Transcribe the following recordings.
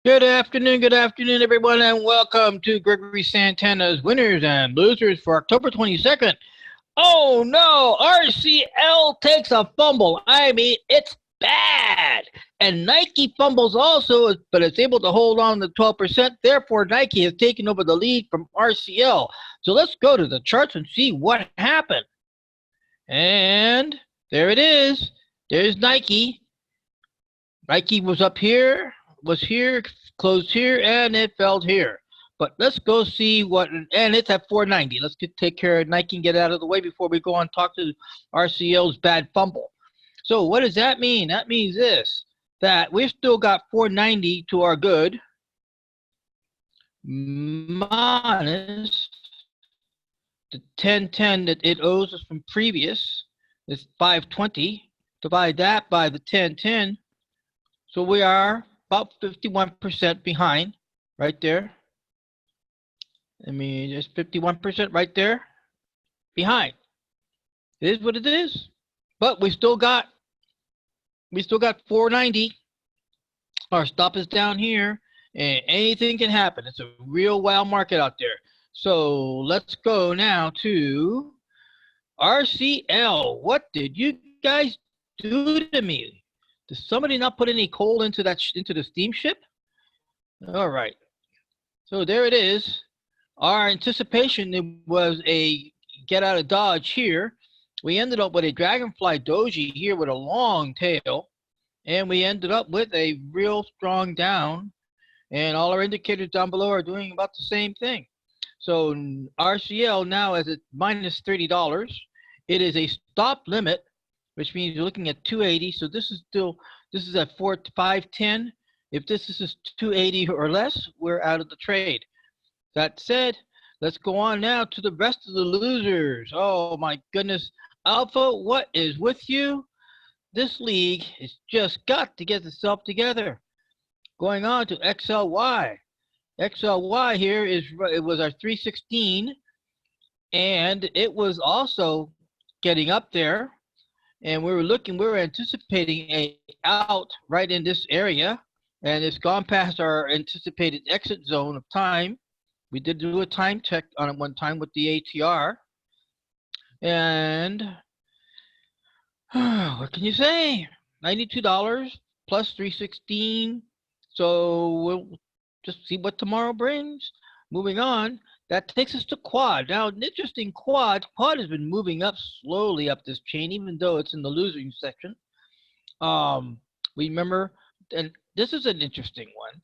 Good afternoon, everyone, and welcome to Gregory Santana's Winners and Losers for October 22nd. Oh no, RCL takes a fumble. I mean, it's bad. And Nike fumbles also, but it's able to hold on to 12%. Therefore, Nike has taken over the lead from RCL. So let's go to the charts and see what happened. And there it is. There's Nike. Nike was up here, was here, closed here, and it fell here. But let's go see what, and it's at 490. Let's take care of Nike and get out of the way before we go on and talk to RCL's bad fumble. So what does that mean? That means this, that we've still got 490 to our good, minus the 1010 that it owes us from previous, is 520. Divide that by the 1010. So we are about 51% behind right there. I mean, there's 51% right there behind. It is what it is. But we still got 490. Our stop is down here, and anything can happen. It's a real wild market out there. So let's go now to RCL. What did you guys do to me? Did somebody not put any coal into the steamship? All right. So there it is. Our anticipation was a get out of Dodge here. We ended up with a Dragonfly Doji here with a long tail. And we ended up with a real strong down. And all our indicators down below are doing about the same thing. So RCL now is at minus $30. It is a stop limit, which means you're looking at 280. So this is at 510. If this is 280 or less, we're out of the trade. That said, let's go on now to the rest of the losers. Oh my goodness. Alpha, what is with you? This league has just got to get itself together. Going on to XLY. XLY here it was our 316, and it was also getting up there. And we were anticipating a out right in this area, and it's gone past our anticipated exit zone of time. We did do a time check on it one time with the ATR, and what can you say? $92 plus 316. So we'll just see what tomorrow brings. Moving on, that takes us to quad. Now, an interesting quad. Quad has been moving up slowly up this chain, even though it's in the losing section. We remember, and this is an interesting one.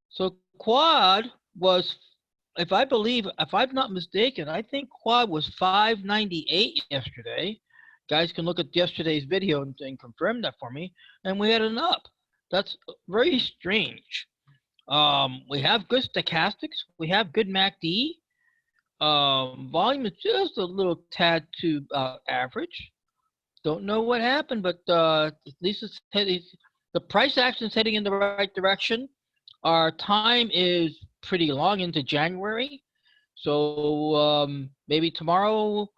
So quad was, if I'm not mistaken, I think quad was 598 yesterday. Guys can look at yesterday's video and confirm that for me. And we had an up. That's very strange. We have good stochastics. We have good MACD. Volume is just a little tad to average. Don't know what happened, but at least it's heading. The price action is heading in the right direction. Our time is pretty long into January, so maybe tomorrow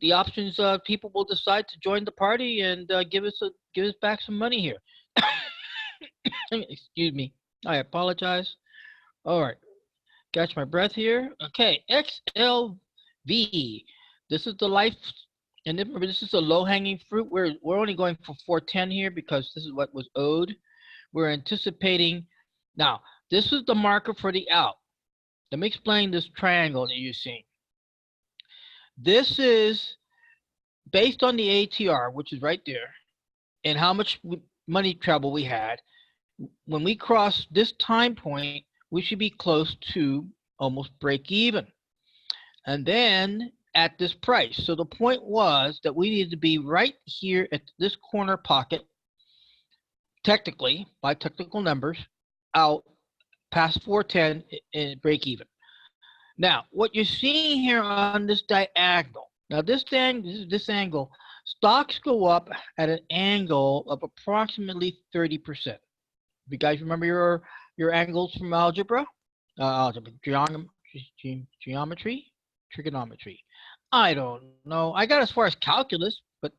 the options people will decide to join the party and give us back some money here. Excuse me. I apologize. All right. Catch my breath here. Okay. XLV. This is the life. And remember, this is a low-hanging fruit. We're only going for 410 here because this is what was owed. We're anticipating. Now, this is the marker for the out. Let me explain this triangle that you're seeing. This is based on the ATR, which is right there, and how much money travel we had. When we cross this time point, we should be close to almost break even. And then at this price. So the point was that we needed to be right here at this corner pocket, technically, by technical numbers, out past 410 and break even. Now, what you're seeing here on this diagonal, now this angle, stocks go up at an angle of approximately 30%. If you guys remember your angles from algebra, geometry, trigonometry. I don't know. I got as far as calculus, but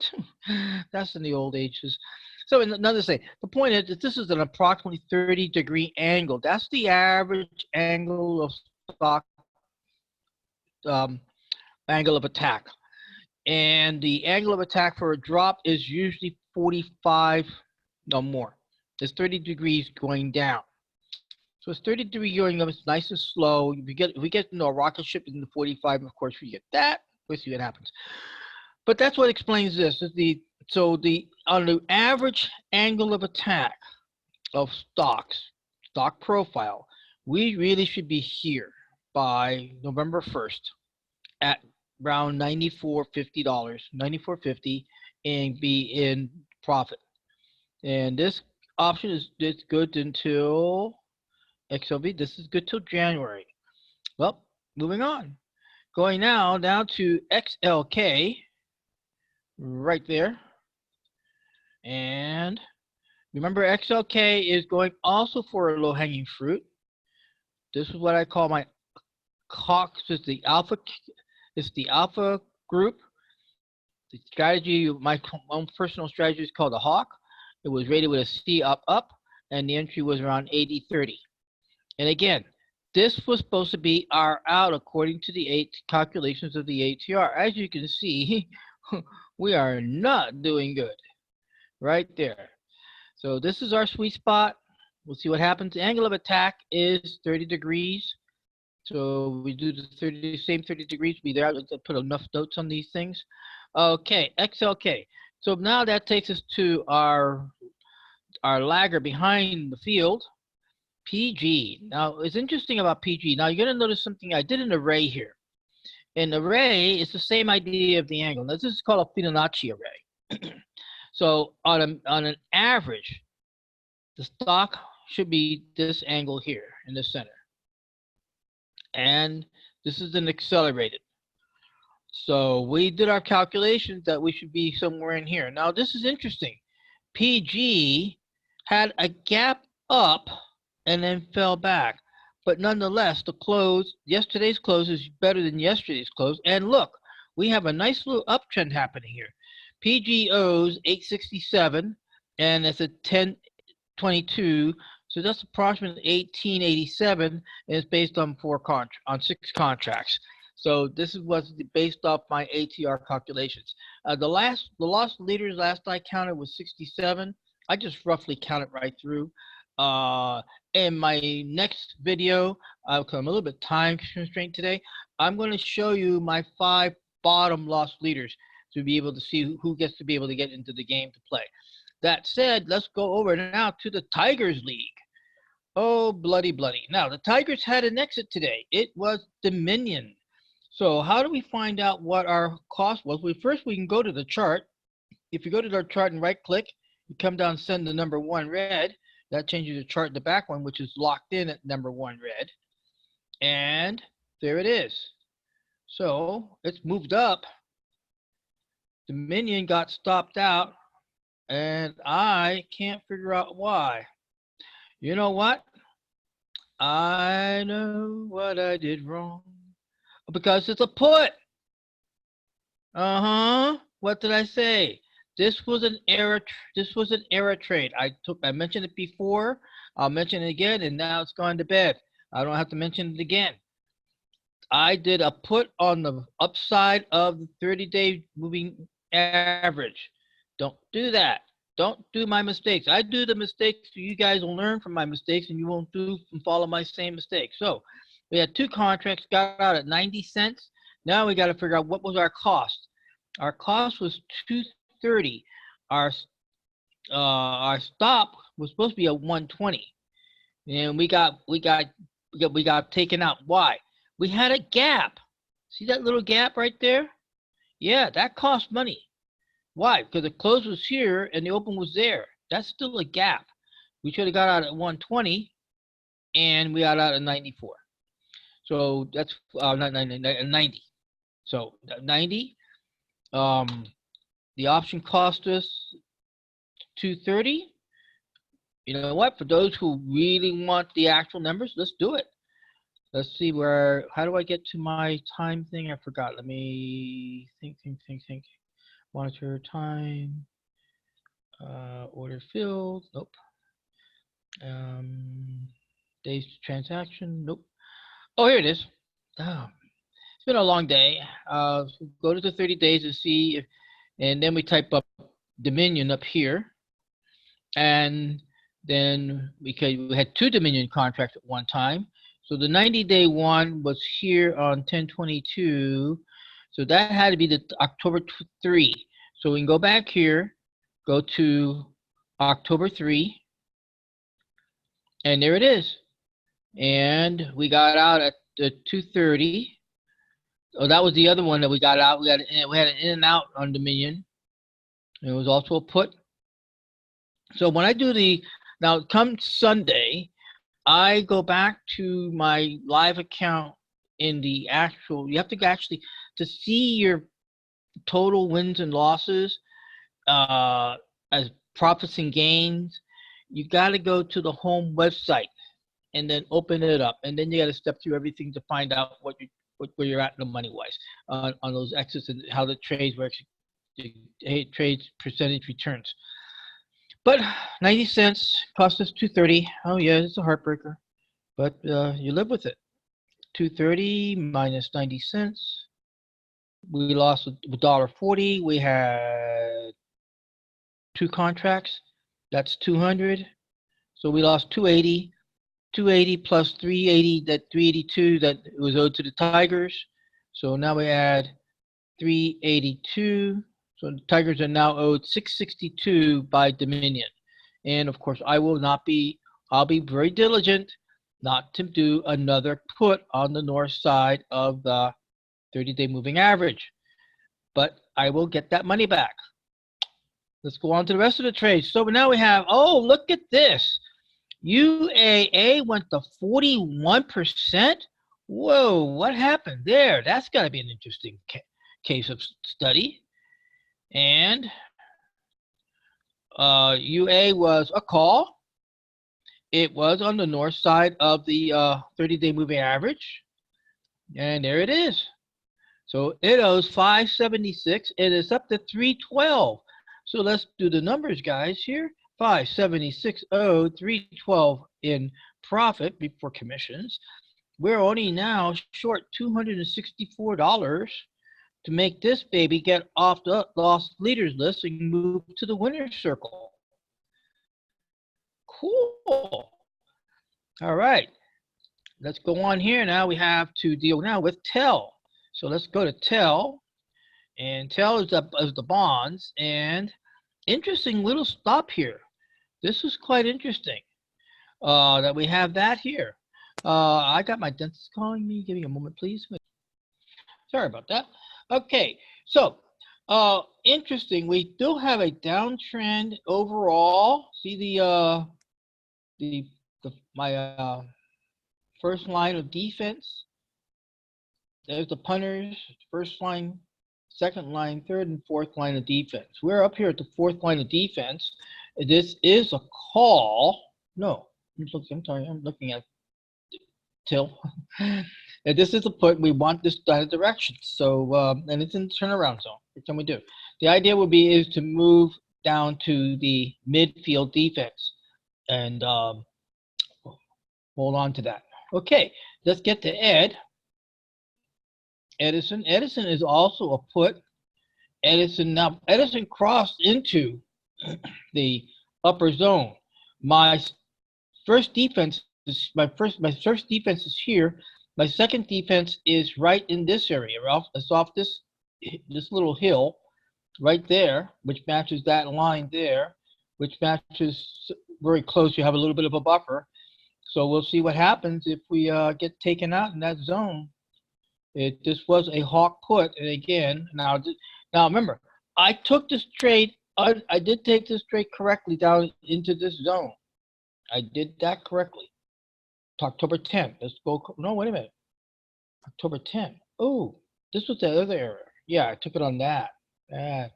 that's in the old ages. So another thing, the point is that this is an approximately 30-degree angle. That's the average angle of stock um, angle of attack. And the angle of attack for a drop is usually 45, no more. It's 30 degrees going down. So it's 30 degrees going up. It's nice and slow. If we get a rocket ship in the 45, of course we get that. We'll see what happens. But that's what explains this. On the average angle of attack of stock profile, we really should be here by November 1st at around $94.50, $94.50, and be in profit. And this option is good until XLV. This is good till January. Well, moving on. Going now down to XLK, right there. And remember, XLK is going also for a low-hanging fruit. This is what I call my Cox. It's the alpha group. The strategy, my own personal strategy is called the Hawk. It was rated with a C up, and the entry was around 80.30. And again, this was supposed to be our out according to the calculations of the ATR. As you can see, we are not doing good right there. So this is our sweet spot. We'll see what happens. The angle of attack is 30 degrees. So we do the same 30 degrees. Be there. Let's put enough notes on these things. Okay, XLK. So now that takes us to our lagger behind the field, PG. Now, it's interesting about PG. Now, you're going to notice something. I did an array here. An array is the same idea of the angle. Now, this is called a Fibonacci array. So on an average, the stock should be this angle here in the center. And this is an accelerated. So we did our calculations that we should be somewhere in here. Now, this is interesting. PG had a gap up and then fell back. But nonetheless, yesterday's close is better than yesterday's close. And look, we have a nice little uptrend happening here. PG owes 867, and it's a 1022. So that's approximately 1887, and it's based on 6 contracts. So this was based off my ATR calculations. The loss leaders last I counted was 67. I just roughly counted right through. In my next video, I'm a little bit time constraint today. I'm going to show you my 5 bottom loss leaders to be able to see who gets to be able to get into the game to play. That said, let's go over now to the Tigers League. Oh, bloody. Now, the Tigers had an exit today. It was Dominion. So how do we find out what our cost was? Well, first, we can go to the chart. If you go to our chart and right-click, you come down and send the number 1 red. That changes the chart in the back one, which is locked in at number 1 red. And there it is. So it's moved up. Dominion got stopped out, and I can't figure out why. You know what? I know what I did wrong. Because it's a put. What did I say? This was an error. This was an error trade. I mentioned it before. I'll mention it again, and now it's gone to bed. I don't have to mention it again. I did a put on the upside of the 30-day moving average. Don't do that. Don't do my mistakes. I do the mistakes so you guys will learn from my mistakes, and you won't follow my same mistakes. So we had 2 contracts, got out at 90 cents. Now we got to figure out what was our cost. Our cost was $2.30. Our stop was supposed to be a 120, and we got taken out. Why? We had a gap. See that little gap right there? Yeah, that cost money. Why? Because the close was here and the open was there. That's still a gap. We should have got out at 120, and we got out at 94. So that's 90. So 90. The option cost us $2.30. You know what? For those who really want the actual numbers, let's do it. Let's see how do I get to my time thing? I forgot. Let me think. Monitor time. Order filled. Nope. Days to transaction. Nope. Oh, here it is. Oh, it's been a long day. So go to the 30 days and see if, and then we type up Dominion up here. And then because we had two Dominion contracts at one time. So the 90-day one was here on 10/22. So that had to be the October 3. So we can go back here, go to October 3, and there it is. And we got out at the 2:30. Oh, that was the other one that we got out. We had an in and out on Dominion. It was also a put. So when I do now come Sunday, I go back to my live account in the actual, you have to actually, to see your total wins and losses as profits and gains, you got to go to the home website and then open it up. And then you got to step through everything to find out where you're at in the money wise on those exits and how the trades works, trades percentage returns. But 90 cents cost us 230. Oh yeah, it's a heartbreaker, but you live with it. 230 minus 90 cents. We lost $1.40. We had two contracts. That's 200. So we lost 280. 280 plus 380. That 382 that was owed to the Tigers. So now we add 382. So the Tigers are now owed 662 by Dominion. And of course, I'll be very diligent not to do another put on the north side of the 30-day moving average. But I will get that money back. Let's go on to the rest of the trades. So now we have, oh, look at this. UAA went to 41%. Whoa, what happened there? That's got to be an interesting case of study. And UA was a call. It was on the north side of the 30-day moving average. And there it is. So it owes 576. It is up to 312. So let's do the numbers, guys, here. 576 owed, 312 in profit before commissions. We're only now short $264 to make this baby get off the lost leaders list and move to the winner's circle. Cool. All right. Let's go on here. Now we have to deal now with TEL. So let's go to TEL. And TEL is the bonds. And interesting little stop here. This is quite interesting that we have that here. I got my dentist calling me. Give me a moment, please. Sorry about that. Okay, so interesting. We still have a downtrend overall. See my first line of defense. There's the punters. First line, second line, third and fourth line of defense. We're up here at the fourth line of defense. This is a call. No, I'm sorry. I'm looking at TIL. This is a put. We want this direction. So, and it's in the turnaround zone. What can we do? The idea would be is to move down to the midfield defense and hold on to that. Okay, let's get to Ed. Edison. Edison is also a put. Edison crossed into the upper zone. My first defense is here. My second defense is right in this area. It's off this little hill right there, which matches that line there, which matches very close. You have a little bit of a buffer. So we'll see what happens if we get taken out in that zone. This was a hawk put, and again, now remember, I took this trade. I did take this trade correctly down into this zone. I did that correctly. October 10th. Let's go. No, wait a minute. October 10th. Oh, this was the other error. Yeah, I took it on that. Bad.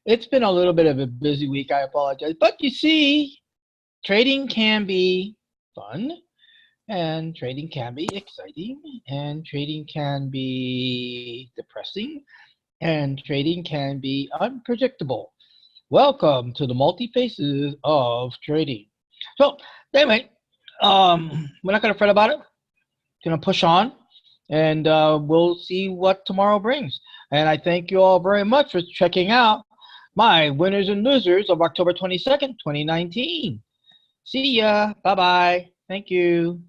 It's been a little bit of a busy week. I apologize. But you see, trading can be fun, and trading can be exciting, and trading can be depressing, and trading can be unpredictable. Welcome to the multi faces of trading. So anyway, we're not gonna fret about it. Gonna push on, and we'll see what tomorrow brings. And I thank you all very much for checking out my winners and losers of October 22nd, 2019. See ya. Bye bye. Thank you.